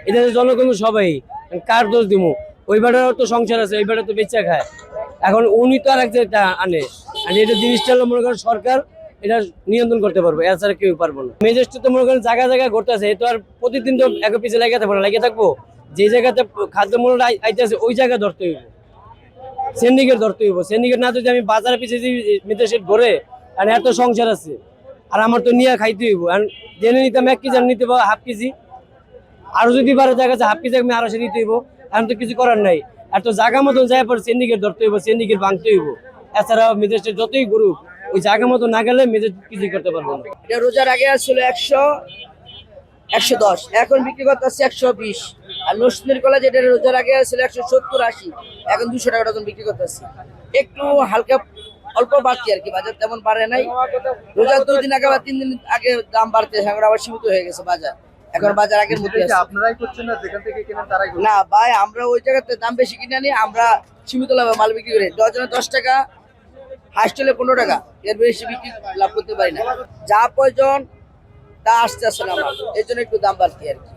এটা জনগণ সবাই, কার দোষ দিব? ওই বেটারও তো সংসার আছে, ওই বেটা তো বেচা খায়। এখন উনি তো আর এক জায়গায় আনে, আর এটা জিনিসটা হলো মনে করেন সরকার এটা নিয়ন্ত্রণ করতে পারবো, এছাড়া কেউ পারবো না। ম্যাজিস্ট্রেট তো মনে করেন জায়গায় জায়গায় ঘুরতে আছে, তো আর প্রতিদিন তো এক পিছিয়ে লাগিয়ে থাকবো না, লাগিয়ে থাকবো। যে জায়গাতে খাদ্যমূল্য আইতেছে ওই জায়গায় ধরতে হইব, সিন্ডিকেট ধরতে হইব। সিন্ডিকেট না যদি আমি বাজারে পিছিয়ে ম্যাজিস্ট্রেট ধরে, আর এত সংসার আছে আর আমার তো নিয়ে খাইতে হইব। আর জেনে নিতাম 1 কেজি, আর নিতে পারবো হাফ কেজি, আরো যদি বারো জায়গা আছে হাফ কেজি আমি আরো সে নিতে হইব। এখন তো কিছু করার নাই, আর তো জায়গা মতন যায় পর সিন্ডিকেট ধরতে হইব, সিন্ডিকেট ভাঙতে হইব। এছাড়া ম্যাজিস্ট্রেট যতই গ্রুপ ওই জায়গা মতো না গেলে ম্যাজিস্ট্রেট কিছু করতে পারবো না। এটা রোজার আগে আসছিল 100 110, এখন বিক্রি করতে আসছে 120। আর নসিনের কলা যেটা রোজার আগে আসছিল 170 80, এখন 200 টাকা ডজন বিক্রি করতে আসছে। একটু হালকা অল্প বাড়তি আর কি, বাজার তেমন বাড়ে নাই। রোজার 2 দিন আগে বা 3 দিন আগে দাম বাড়তে, এখন আবার সীমিত হয়ে গেছে বাজার। এখন বাজার আগের মধ্যে আছে। আপনারাই করছেন না, যেখান থেকে কেনেন তারাই করছেন? না ভাই, আমরা ওই জায়গাতে দাম বেশি কিনে আনি, আমরা সীমিত লাভে মাল বিক্রি করি। ডজনে 10 টাকা, হাইস্ট হলে 15 টাকা, এর বেশি বিক্রি লাভ করতে পারি না। যা প্রয়োজন তা আসতে আসে না আমার, এই জন্য একটু দাম বাড়তি আর কি।